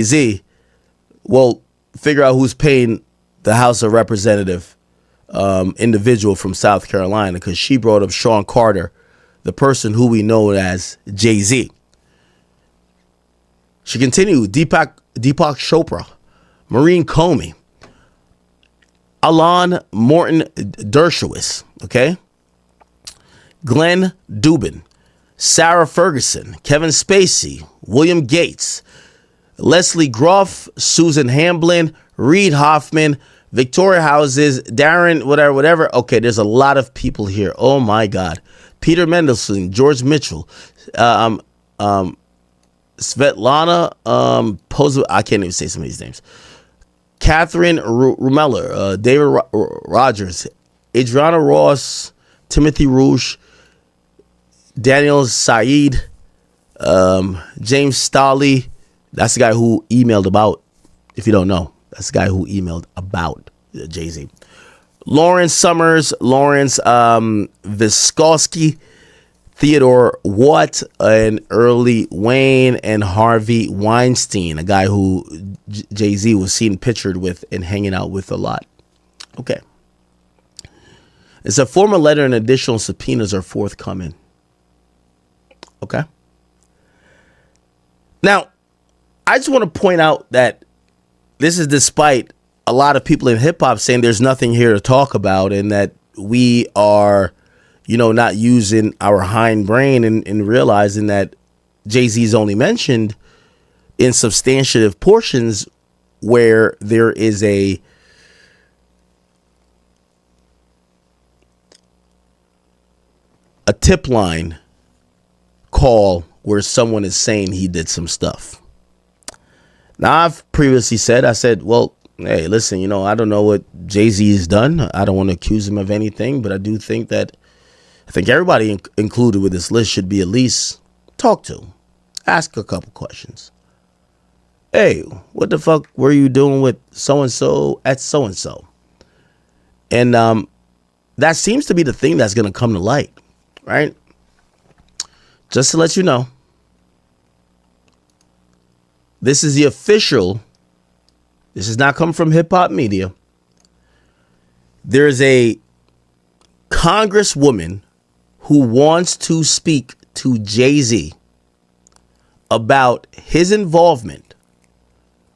Jay-Z will figure out who's paying the House of Representative individual from South Carolina, because she brought up Sean Carter, the person who we know as Jay-Z. She continued, Deepak Chopra, Maureen Comey, Alan Morton Dershowitz, okay? Glenn Dubin, Sarah Ferguson, Kevin Spacey, William Gates, Leslie Groff, Susan Hamblin, Reed Hoffman, Victoria Houses, Darren, whatever. Okay, there's a lot of people here. Oh my God. Peter Mendelsohn, George Mitchell, Svetlana, I can't even say some of these names. Catherine Rumeller, David Rogers, Adriana Ross, Timothy Rouge, Daniel Saeed, James Stolley. That's the guy who emailed about, if you don't know, that's the guy who emailed about Jay-Z. Lawrence Summers, Lawrence Vysotsky, Theodore Watt, and Early Wayne, and Harvey Weinstein, a guy who Jay-Z was seen pictured with and hanging out with a lot. Okay. It's a formal letter and additional subpoenas are forthcoming. Okay. Now, I just want to point out that this is despite a lot of people in hip hop saying there's nothing here to talk about, and that we are, not using our hind brain and realizing that Jay-Z is only mentioned in substantive portions where there is a tip line call where someone is saying he did some stuff. Now, I've previously said, well, hey, listen, I don't know what Jay-Z has done. I don't want to accuse him of anything, but I do think that everybody included with this list should be at least talked to. Ask a couple questions. Hey, what the fuck were you doing with so-and-so at so-and-so? And that seems to be the thing that's going to come to light, right? Just to let you know, this is the official. This has not come from hip hop media. There's a congresswoman who wants to speak to Jay-Z about his involvement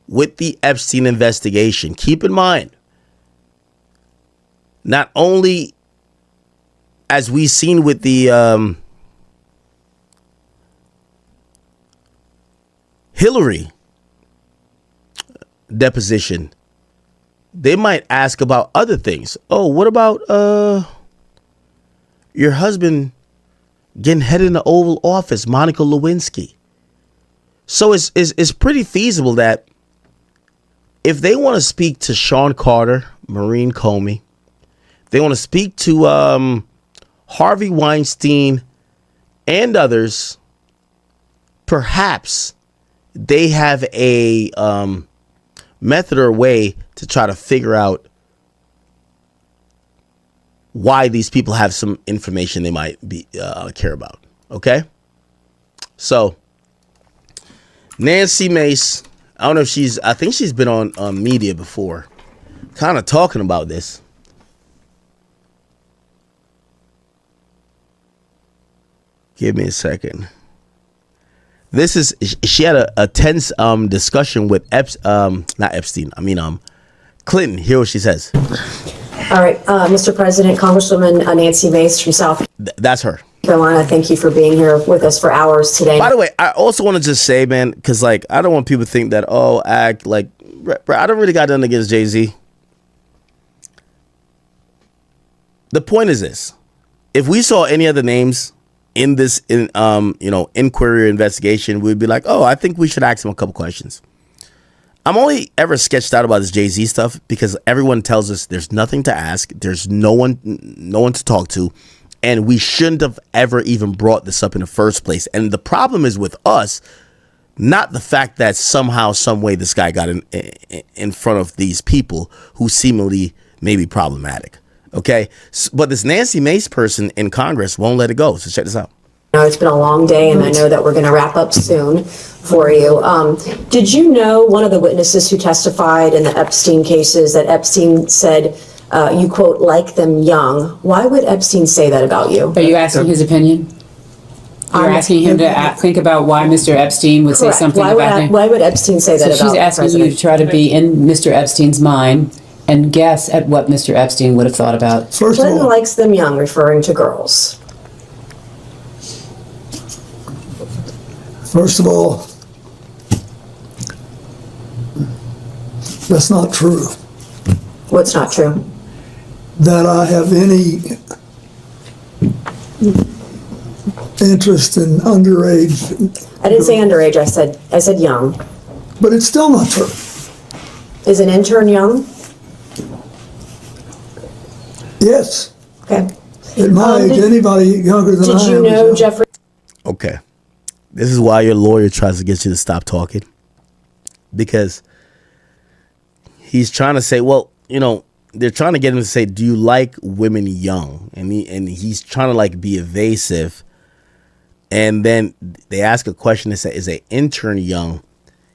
with the Epstein investigation. Keep in mind, not only as we've seen with the Hillary deposition, they might ask about other things. Oh, what about your husband getting head in the Oval Office, Monica Lewinsky? So it's pretty feasible that if they want to speak to Sean Carter, Maureen Comey, they want to speak to Harvey Weinstein and others, perhaps they have a method or way to try to figure out why these people have some information they might be care about. Okay, so Nancy Mace, I don't know if I think she's been on media before, kind of talking about this. Give me a second. She had a tense discussion with Clinton. Hear what she says. All right, Mr. President, Congresswoman Nancy Mace from South That's her. Carolina, thank you for being here with us for hours today. By the way, I also want to just say, man, because I don't want people to think that, I don't really got nothing against Jay-Z. The point is this: if we saw any other names in this inquiry or investigation, we'd be like, oh, I think we should ask him a couple questions. I'm only ever sketched out about this Jay-Z stuff because everyone tells us there's nothing to ask, there's no one to talk to, and we shouldn't have ever even brought this up in the first place. And the problem is with us, not the fact that somehow, some way, this guy got in front of these people who seemingly may be problematic. Okay, but this Nancy Mace person in Congress won't let it go. So check this out. It's been a long day, and I know that we're going to wrap up soon for you. Did you know one of the witnesses who testified in the Epstein cases that Epstein said, you quote, like them young? Why would Epstein say that about you? Are you asking his opinion? You're asking him to think about why Mr. Epstein would say Correct. something about him? Why would Epstein say that about So the she's asking president? you to try to be in Mr. Epstein's mind and guess at what Mr. Epstein would have thought about. First of Clinton all, likes them young, referring to girls. that's not true. What's not true? That I have any interest in underage, I didn't say underage. I said young. but it's still not true. Is an intern young? Yes, Okay. at my age, anybody younger than I am Did you is know young. Jeffrey? Okay. This is why your lawyer tries to get you to stop talking. Because he's trying to say, well, they're trying to get him to say, do you like women young? And he's trying to like be evasive. And then they ask a question that says, is an intern young?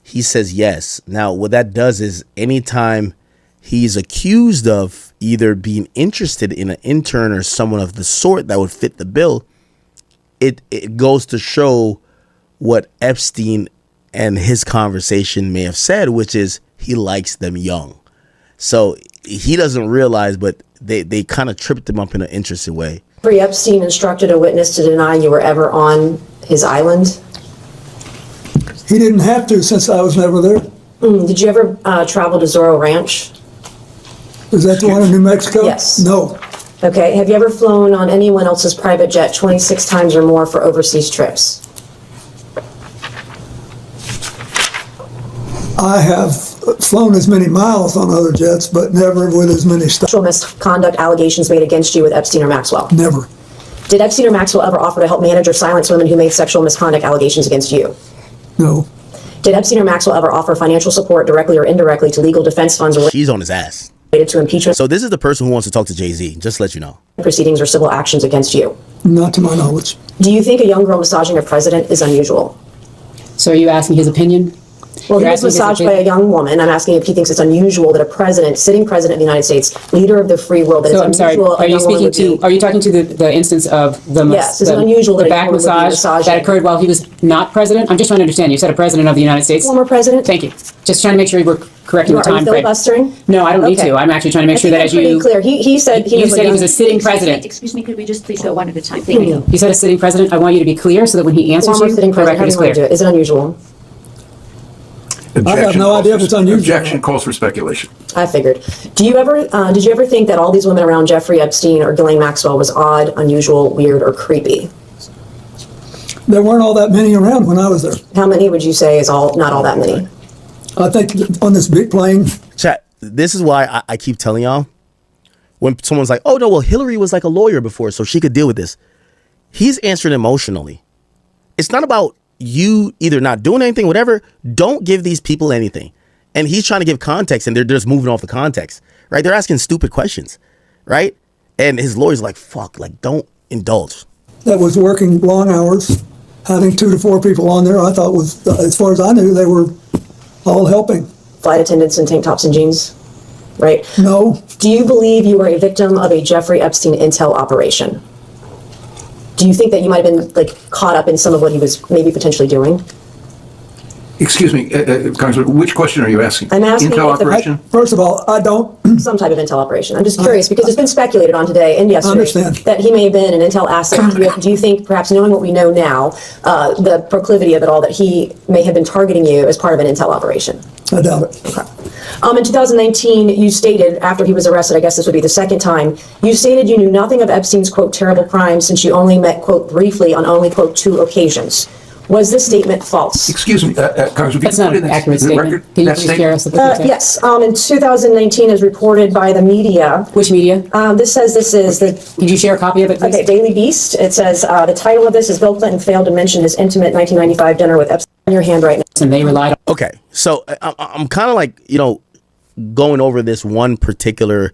He says yes. Now, what that does is anytime he's accused of either being interested in an intern or someone of the sort that would fit the bill, it goes to show what Epstein and his conversation may have said, which is he likes them young. So he doesn't realize, but they kind of tripped him up in an interesting way. Jeffrey Epstein instructed a witness to deny you were ever on his island. He didn't have to since I was never there. Did you ever travel to Zorro Ranch? Is that the one in New Mexico? Yes. No. Okay. Have you ever flown on anyone else's private jet 26 times or more for overseas trips? I have flown as many miles on other jets, but never with as many stops. Sexual misconduct allegations made against you with Epstein or Maxwell? Never. Did Epstein or Maxwell ever offer to help manage or silence women who made sexual misconduct allegations against you? No. Did Epstein or Maxwell ever offer financial support directly or indirectly to legal defense funds She's on his ass. related to impeachment So this is the person who wants to talk to Jay-Z, just to let you know. proceedings or civil actions against you? Not to my knowledge. Do you think a young girl massaging a president is unusual? So are you asking his opinion? Well, he You're was asking his massaged by a opinion? young woman. I'm asking if he thinks it's unusual that a president, sitting president of the United States, leader of the free world, that So it's I'm sorry, unusual. are you speaking to, are you talking to the instance of the Yes, is it unusual that the a back woman would be massage massaging? that occurred while he was not president? I'm just trying to understand. You said a president of the United States. Former president? Thank you. Just trying to make sure we're correct in the Are you time frame. filibustering? No, I don't need Okay. to. I'm actually trying to make sure that as pretty you clear. He said he you was said he a was a young- sitting president. Excuse me, could we just please go one at a time? Thank you. You said a sitting president. I want you to be clear so that when he answers former you, sitting the president. How record do is you want to do clear. it? Is it unusual? I have no idea if it's unusual. Objection calls for speculation. I figured. Did you ever think that all these women around Jeffrey Epstein or Ghislaine Maxwell was odd, unusual, weird, or creepy? There weren't all that many around when I was there. How many would you say is not all that many? I think on this big plane, Chat, this is why I keep telling y'all, when someone's like, oh no, well, Hillary was like a lawyer before, so she could deal with this. He's answering emotionally. It's not about you either not doing anything, whatever. Don't give these people anything. And he's trying to give context, and they're just moving off the context, right? They're asking stupid questions, right? And his lawyer's like, fuck, like, don't indulge. that was working long hours, having 2 to 4 people on there, I thought was, as far as I knew, they were all helping. Flight attendants in tank tops and jeans, right? No, Do you believe you were a victim of a Jeffrey Epstein intel operation? Do you think that you might have been caught up in some of what he was maybe potentially doing? Excuse me, Congressman, which question are you asking? I'm asking Intel if the- operation? first of all, I don't, Some type of intel operation. I'm just curious because it's been speculated on today and yesterday understand. that he may have been an intel asset. Do you think, perhaps knowing what we know now, the proclivity of it all, that he may have been targeting you as part of an intel operation? I doubt it. In 2019, you stated, after he was arrested, I guess this would be the second time, you stated you knew nothing of Epstein's, quote, terrible crimes since you only met, quote, briefly on only, quote, 2 occasions. Was this statement false? Excuse me, Congressman. That's not an accurate statement. Can you please share us with the Yes, in 2019, as reported by the media, Which media? this says this is the Could you share a copy of it, please? Okay, Daily Beast. It says the title of this is Bill Clinton failed to mention his intimate 1995 dinner with Epstein. On your hand right now. And they relied on. Okay, so I'm kind of like, going over this one particular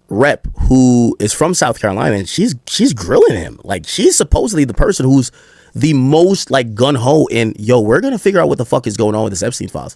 rep who is from South Carolina, and she's grilling him. Like, she's supposedly the person who's the most like gun ho in, yo, we're gonna figure out what the fuck is going on with this Epstein files.